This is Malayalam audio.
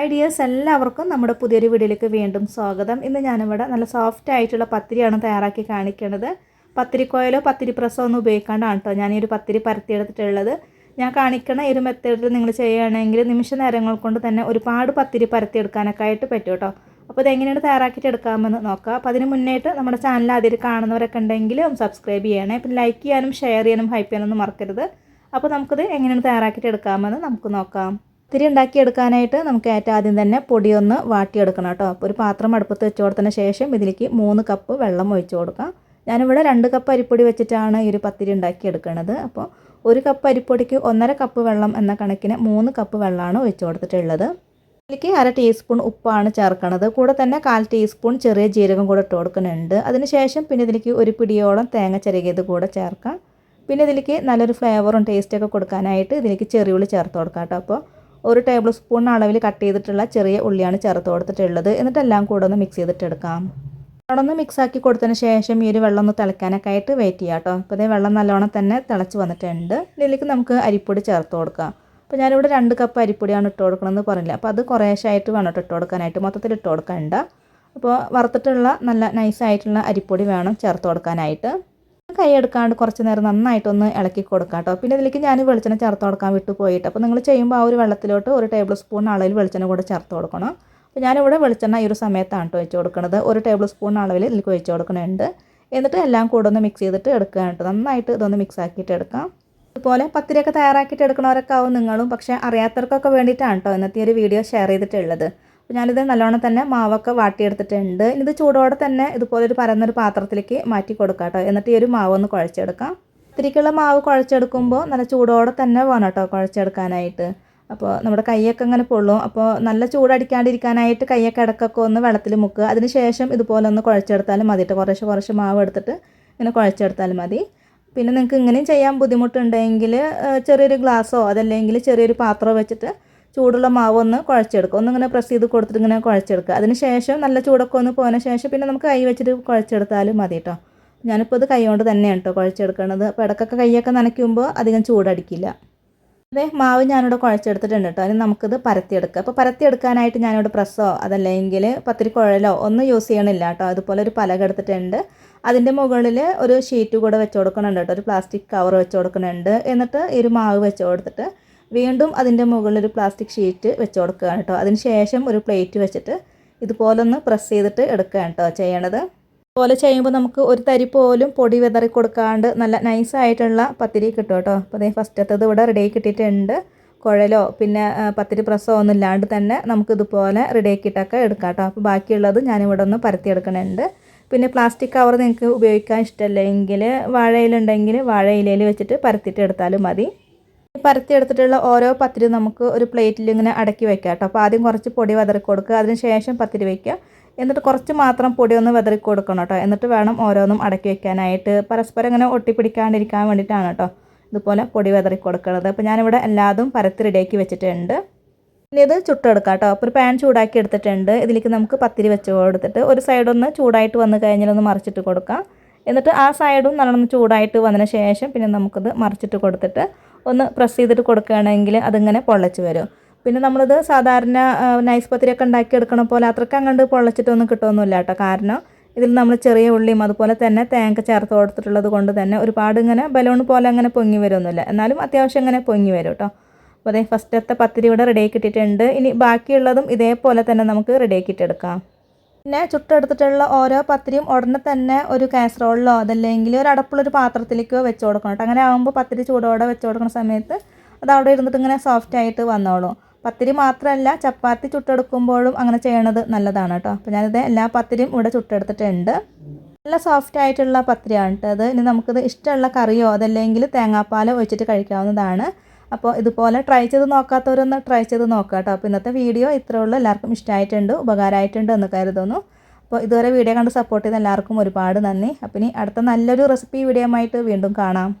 ഐഡിയാസ് എല്ലാവർക്കും നമ്മുടെ പുതിയൊരു വീഡിയോയിലേക്ക് വീണ്ടും സ്വാഗതം. ഇന്ന് ഞാനിവിടെ നല്ല സോഫ്റ്റ് ആയിട്ടുള്ള പത്തിരിയാണ് തയ്യാറാക്കി കാണിക്കുന്നത്. പത്തിരിക്കോയിലോ പത്തിരി പ്രസ്സോ ഒന്നും ഉപയോഗിക്കാണ്ടാണ് കേട്ടോ ഞാൻ ഈ ഒരു പത്തിരി പരത്തിയെടുത്തിട്ടുള്ളത്. ഞാൻ കാണിക്കണ ഈ ഒരു മെത്തേഡിൽ നിങ്ങൾ ചെയ്യുകയാണെങ്കിൽ നിമിഷ നേരങ്ങൾ കൊണ്ട് തന്നെ ഒരുപാട് പത്തിരി പരത്തിയെടുക്കാനൊക്കെ ആയിട്ട് പറ്റും കേട്ടോ. അപ്പോൾ ഇതെങ്ങനെയാണ് തയ്യാറാക്കിയിട്ട് എടുക്കാമെന്ന് നോക്കാം. അപ്പോൾ അതിന് മുന്നേറ്റ് നമ്മുടെ ചാനൽ ആദ്യം കാണുന്നവരൊക്കെ ഉണ്ടെങ്കിൽ സബ്സ്ക്രൈബ് ചെയ്യണേ. പിന്നെ ലൈക്ക് ചെയ്യാനും ഷെയർ ചെയ്യാനും ഹൈപ്പ് ചെയ്യാനൊന്നും മറക്കരുത്. അപ്പോൾ നമുക്കിത് എങ്ങനെയാണ് തയ്യാറാക്കിയിട്ട് എടുക്കാമെന്ന് നമുക്ക് നോക്കാം. പത്തിരി ഉണ്ടാക്കിയെടുക്കാനായിട്ട് നമുക്ക് ഏറ്റവും ആദ്യം തന്നെ പൊടിയൊന്ന് വാട്ടിയെടുക്കണം കേട്ടോ. അപ്പോൾ ഒരു പാത്രം അടുപ്പത്ത് വെച്ച് കൊടുത്തതിന് ശേഷം ഇതിലേക്ക് 3 കപ്പ് വെള്ളം ഒഴിച്ച് കൊടുക്കാം. ഞാനിവിടെ 2 കപ്പ് അരിപ്പൊടി വെച്ചിട്ടാണ് ഈ ഒരു പത്തിരി ഉണ്ടാക്കിയെടുക്കുന്നത്. അപ്പോൾ 1 കപ്പ് അരിപ്പൊടിക്ക് 1.5 കപ്പ് വെള്ളം എന്ന കണക്കിന് 3 കപ്പ് വെള്ളമാണ് ഒഴിച്ച് കൊടുത്തിട്ടുള്ളത്. ഇതിലേക്ക് 1/2 ടീസ്പൂൺ ഉപ്പാണ് ചേർക്കുന്നത്. കൂടെ തന്നെ 1/4 ടീസ്പൂൺ ചെറിയ ജീരകം കൂടെ ഇട്ട് കൊടുക്കുന്നുണ്ട്. അതിനുശേഷം പിന്നെ ഇതിലേക്ക് ഒരു പിടിയോളം തേങ്ങ ചിരകിയത് കൂടെ ചേർക്കാം. പിന്നെ ഇതിലേക്ക് നല്ലൊരു ഫ്ലേവറും ടേസ്റ്റൊക്കെ കൊടുക്കാനായിട്ട് ഇതിലേക്ക് ചെറിയ ഉള്ളി ചേർത്ത് കൊടുക്കാം കേട്ടോ. അപ്പോൾ 1 ടേബിൾ സ്പൂൺ അളവിൽ കട്ട് ചെയ്തിട്ടുള്ള ചെറിയ ഉള്ളിയാണ് ചേർത്ത് കൊടുത്തിട്ടുള്ളത്. എന്നിട്ട് എല്ലാം കൂടെ ഒന്ന് മിക്സ് ചെയ്തിട്ടെടുക്കാം. ഒന്ന് മിക്സാക്കി കൊടുത്തതിന് ശേഷം ഈ ഒരു വെള്ളം ഒന്ന് തിളയ്ക്കാനൊക്കെ ആയിട്ട് വെയിറ്റ് ചെയ്യാം കേട്ടോ. അപ്പോൾ ഇതേ വെള്ളം നല്ലോണം തന്നെ തിളച്ച് വന്നിട്ടുണ്ട്. ഇതിലേക്ക് നമുക്ക് അരിപ്പൊടി ചേർത്ത് കൊടുക്കാം. അപ്പോൾ ഞാനിവിടെ 2 കപ്പ് അരിപ്പൊടിയാണ് ഇട്ട് കൊടുക്കണമെന്ന് പറഞ്ഞില്ല. അപ്പോൾ അത് കുറേശ്ശായിട്ട് വേണം ഇട്ട് കൊടുക്കാനായിട്ട്, മൊത്തത്തിൽ ഇട്ട് കൊടുക്കണ്ട. അപ്പോൾ വറുത്തിട്ടുള്ള നല്ല നൈസായിട്ടുള്ള അരിപ്പൊടി വേണം ചേർത്ത് കൊടുക്കാനായിട്ട്. കൈ എടുക്കാണ്ട് കുറച്ച് നേരം നന്നായിട്ടൊന്ന് ഇളക്കി കൊടുക്കാം കേട്ടോ. പിന്നെ ഇതിലേക്ക് ഞാൻ വെളിച്ചെണ്ണ ചേർത്ത് കൊടുക്കാൻ വിട്ടു പോയിട്ട്, അപ്പോൾ നിങ്ങൾ ചെയ്യുമ്പോൾ ആ ഒരു വെള്ളത്തിലോട്ട് 1 ടേബിൾ സ്പൂൺ അളവിൽ വെളിച്ചെണ്ണ കൂടെ ചേർത്ത് കൊടുക്കണം. അപ്പോൾ ഞാനിവിടെ വെളിച്ചെണ്ണ ഈ ഒരു സമയത്താണ് കേട്ടോ ഒഴിച്ച് കൊടുക്കുന്നത്. 1 ടേബിൾ സ്പൂൺ അളവിൽ ഇതിലേക്ക് ഒഴിച്ച് കൊടുക്കുന്നുണ്ട്. എന്നിട്ട് എല്ലാം കൂടെ ഒന്ന് മിക്സ് ചെയ്തിട്ട് എടുക്കുക കേട്ടോ. നന്നായിട്ട് ഇതൊന്ന് മിക്സ് ആക്കിയിട്ട് എടുക്കാം. അതുപോലെ പത്തിരിയൊക്കെ തയ്യാറാക്കിയിട്ട് എടുക്കണവരൊക്കെ ആവും നിങ്ങളും. പക്ഷേ അറിയാത്തവർക്കൊക്കെ വേണ്ടിയിട്ടാണ് കേട്ടോ ഇന്നത്തെ ഒരു വീഡിയോ ഷെയർ ചെയ്തിട്ടുള്ളത്. അപ്പോൾ ഞാനിത് നല്ലോണം തന്നെ മാവൊക്കെ വാട്ടിയെടുത്തിട്ടുണ്ട്. ഇത് ചൂടോടെ തന്നെ ഇതുപോലെ ഒരു പരന്നൊരു പാത്രത്തിലേക്ക് മാറ്റി കൊടുക്കാം കേട്ടോ. എന്നിട്ട് ഈ ഒരു മാവ് ഒന്ന് കുഴച്ചെടുക്കാം. പത്തിരിക്കുള്ള മാവ് കുഴച്ചെടുക്കുമ്പോൾ നല്ല ചൂടോടെ തന്നെ വേണം കേട്ടോ കുഴച്ചെടുക്കാനായിട്ട്. അപ്പോൾ നമ്മുടെ കൈയൊക്കെ ഇങ്ങനെ പൊള്ളും. അപ്പോൾ നല്ല ചൂടടിക്കാണ്ടിരിക്കാനായിട്ട് കൈയൊക്കെ ഇടയ്ക്കൊക്കെ ഒന്ന് വെള്ളത്തിൽ മുക്കുക. അതിന് ശേഷം ഇതുപോലെ ഒന്ന് കുഴച്ചെടുത്താലും മതി കേട്ടോ. കുറച്ച് മാവ് എടുത്തിട്ട് ഇങ്ങനെ കുഴച്ചെടുത്താലും മതി. പിന്നെ നിങ്ങൾക്ക് ഇങ്ങനെയും ചെയ്യാൻ ബുദ്ധിമുട്ടുണ്ടെങ്കിൽ ചെറിയൊരു ഗ്ലാസ്സോ അതല്ലെങ്കിൽ ചെറിയൊരു പാത്രമോ വെച്ചിട്ട് ചൂടുള്ള മാവ് ഒന്ന് കുഴച്ചെടുക്കുക. ഒന്നിങ്ങനെ പ്രസ് ചെയ്ത് കൊടുത്തിട്ട് ഇങ്ങനെ കുഴച്ചെടുക്കുക. അതിന് ശേഷം നല്ല ചൂടൊക്കെ ഒന്ന് പോയതിന് ശേഷം പിന്നെ നമുക്ക് കൈ വെച്ചിട്ട് കുഴച്ചെടുത്താലും മതി കേട്ടോ. ഞാനിപ്പോൾ ഇത് കൈ കൊണ്ട് തന്നെയാണ് കേട്ടോ കുഴച്ചെടുക്കുന്നത്. അപ്പോൾ ഇടയ്ക്കൊക്കെ കൈയൊക്കെ നനയ്ക്കുമ്പോൾ അധികം ചൂടടിക്കില്ല. അതേ മാവ് ഞാനിവിടെ കുഴച്ചെടുത്തിട്ടുണ്ട് കേട്ടോ. അതിന് നമുക്കിത് പരത്തിയെടുക്കുക. അപ്പോൾ പരത്തിയെടുക്കാനായിട്ട് ഞാനിവിടെ പ്രസ്സോ അതല്ലെങ്കിൽ പത്തിരി കുഴലോ ഒന്നും യൂസ് ചെയ്യണില്ല കേട്ടോ. അതുപോലെ ഒരു പലക എടുത്തിട്ടുണ്ട്. അതിൻ്റെ മുകളിൽ ഒരു ഷീറ്റ് കൂടെ വെച്ച് കൊടുക്കുന്നുണ്ട് കേട്ടോ. ഒരു പ്ലാസ്റ്റിക് കവർ വെച്ച് കൊടുക്കുന്നുണ്ട്. എന്നിട്ട് ഈ ഒരു മാവ് വെച്ച് കൊടുത്തിട്ട് വീണ്ടും അതിൻ്റെ മുകളിൽ ഒരു പ്ലാസ്റ്റിക് ഷീറ്റ് വെച്ച് കൊടുക്കുകയാണ് കേട്ടോ. അതിന് ശേഷം ഒരു പ്ലേറ്റ് വെച്ചിട്ട് ഇതുപോലെ ഒന്ന് പ്രസ് ചെയ്തിട്ട് എടുക്കുകയാണ് കേട്ടോ ചെയ്യണത്. അതുപോലെ ചെയ്യുമ്പോൾ നമുക്ക് ഒരു തരി പോലും പൊടി വിതറി കൊടുക്കാണ്ട് നല്ല നൈസായിട്ടുള്ള പത്തിരി കിട്ടും കേട്ടോ. അപ്പോൾ അതേ ഫസ്റ്റത്തത് ഇവിടെ റെഡിയാക്കി കിട്ടിയിട്ടുണ്ട്. കുഴലോ പിന്നെ പത്തിരി പ്രസ്സോ ഒന്നും ഇല്ലാണ്ട് തന്നെ നമുക്കിതുപോലെ റെഡിയാക്കിയിട്ടൊക്കെ എടുക്കാം കേട്ടോ. അപ്പോൾ ബാക്കിയുള്ളത് ഞാനിവിടെ ഒന്ന് പരത്തിയെടുക്കുന്നുണ്ട്. പിന്നെ പ്ലാസ്റ്റിക് കവർ നിങ്ങൾക്ക് ഉപയോഗിക്കാൻ ഇഷ്ടമല്ലെങ്കിൽ വാഴയിലുണ്ടെങ്കിൽ വാഴയിലയിൽ വെച്ചിട്ട് പരത്തിയിട്ട് എടുത്താലും മതി. പരത്തിയെടുത്തിട്ടുള്ള ഓരോ പത്തിരി നമുക്ക് ഒരു പ്ലേറ്റിൽ ഇങ്ങനെ അടക്കി വെക്കാം കേട്ടോ. അപ്പോൾ ആദ്യം കുറച്ച് പൊടി വിതറി കൊടുക്കുക. അതിന് ശേഷം പത്തിരി വയ്ക്കുക. എന്നിട്ട് കുറച്ച് മാത്രം പൊടി ഒന്ന് വിതറി കൊടുക്കണം കേട്ടോ. എന്നിട്ട് വേണം ഓരോന്നും അടക്കി വെക്കാനായിട്ട്. പരസ്പരം ഇങ്ങനെ ഒട്ടിപ്പിടിക്കാണ്ടിരിക്കാൻ വേണ്ടിയിട്ടാണ് കേട്ടോ ഇതുപോലെ പൊടി വിതറി കൊടുക്കുന്നത്. അപ്പോൾ ഞാനിവിടെ എല്ലാതും പരത്തി റെഡിയാക്കി വെച്ചിട്ടുണ്ട്. ഇനി ഇത് ചുട്ടെടുക്കാം കേട്ടോ. അപ്പോൾ ഒരു പാൻ ചൂടാക്കി എടുത്തിട്ടുണ്ട്. ഇതിലേക്ക് നമുക്ക് പത്തിരി വെച്ച് കൊടുത്തിട്ട് ഒരു സൈഡൊന്ന് ചൂടായിട്ട് വന്നു കഴിഞ്ഞാൽ ഒന്ന് മറിച്ചിട്ട് കൊടുക്കാം. എന്നിട്ട് ആ സൈഡും നല്ലോണം ചൂടായിട്ട് വന്നതിന് ശേഷം പിന്നെ നമുക്കിത് മറിച്ചിട്ട് കൊടുത്തിട്ട് ഒന്ന് പ്രസ് ചെയ്തിട്ട് കൊടുക്കുകയാണെങ്കിൽ അതിങ്ങനെ പൊള്ളച്ച് വരും. പിന്നെ നമ്മളിത് സാധാരണ നൈസ് പത്തിരിയൊക്കെ ഉണ്ടാക്കിയെടുക്കണ പോലെ അത്രയ്ക്ക് അങ്ങോട്ട് പൊള്ളച്ചിട്ടൊന്നും കിട്ടുമൊന്നുമില്ല കേട്ടോ. കാരണം ഇതിൽ നമ്മൾ ചെറിയ ഉള്ളിയും അതുപോലെ തന്നെ തേങ്ങ ചേർത്ത് കൊടുത്തിട്ടുള്ളത് കൊണ്ട് തന്നെ ഒരുപാട് ഇങ്ങനെ ബലൂൺ പോലെ അങ്ങനെ പൊങ്ങി വരുമൊന്നുമില്ല. എന്നാലും അത്യാവശ്യം ഇങ്ങനെ പൊങ്ങി വരും കേട്ടോ. അപ്പോൾ അതേ ഫസ്റ്റത്തെ പത്തിരി ഇവിടെ റെഡിയാക്കി ഇട്ടിട്ടുണ്ട്. ഇനി ബാക്കിയുള്ളതും ഇതേപോലെ തന്നെ നമുക്ക് റെഡിയാക്കിയിട്ടെടുക്കാം. പിന്നെ ചുട്ടെടുത്തിട്ടുള്ള ഓരോ പത്തിരിയും ഉടനെ തന്നെ ഒരു കാസറോളിലോ അതല്ലെങ്കിൽ ഒരു അടപ്പുള്ളൊരു പാത്രത്തിലേക്കോ വെച്ച് കൊടുക്കണം കേട്ടോ. അങ്ങനെ ആകുമ്പോൾ പത്തിരി ചൂടോടെ വെച്ച് കൊടുക്കുന്ന സമയത്ത് അത് അവിടെ ഇരുന്നിട്ട് ഇങ്ങനെ സോഫ്റ്റായിട്ട് വന്നോളും. പത്തിരി മാത്രമല്ല ചപ്പാത്തി ചുട്ടെടുക്കുമ്പോഴും അങ്ങനെ ചെയ്യണത് നല്ലതാണ് കേട്ടോ. അപ്പോൾ ഞാനിത് എല്ലാ പത്തിരിയും ഇവിടെ ചുട്ടെടുത്തിട്ടുണ്ട്. നല്ല സോഫ്റ്റ് ആയിട്ടുള്ള പത്തിരിയാണ് കേട്ടോ അത്. ഇനി നമുക്കിത് ഇഷ്ടമുള്ള കറിയോ അതല്ലെങ്കിൽ തേങ്ങാപ്പാലോ ഒഴിച്ചിട്ട് കഴിക്കാവുന്നതാണ്. അപ്പോൾ ഇതുപോലെ ട്രൈ ചെയ്ത് നോക്കാത്തവരൊന്ന് ട്രൈ ചെയ്ത് നോക്കാം കേട്ടോ. അപ്പോൾ ഇന്നത്തെ വീഡിയോ ഇത്രയേ ഉള്ളൂ. എല്ലാവർക്കും ഇഷ്ടമായിട്ടുണ്ട്, ഉപകാരമായിട്ടുണ്ട് എന്ന് കരുതുന്നു. അപ്പോൾ ഇതുവരെ വീഡിയോ കണ്ട് സപ്പോർട്ട് ചെയ്ത എല്ലാവർക്കും ഒരുപാട് നന്ദി. അപ്പോൾ ഇനി അടുത്ത നല്ലൊരു റെസിപ്പി വീഡിയോ ആയിട്ട് വീണ്ടും കാണാം.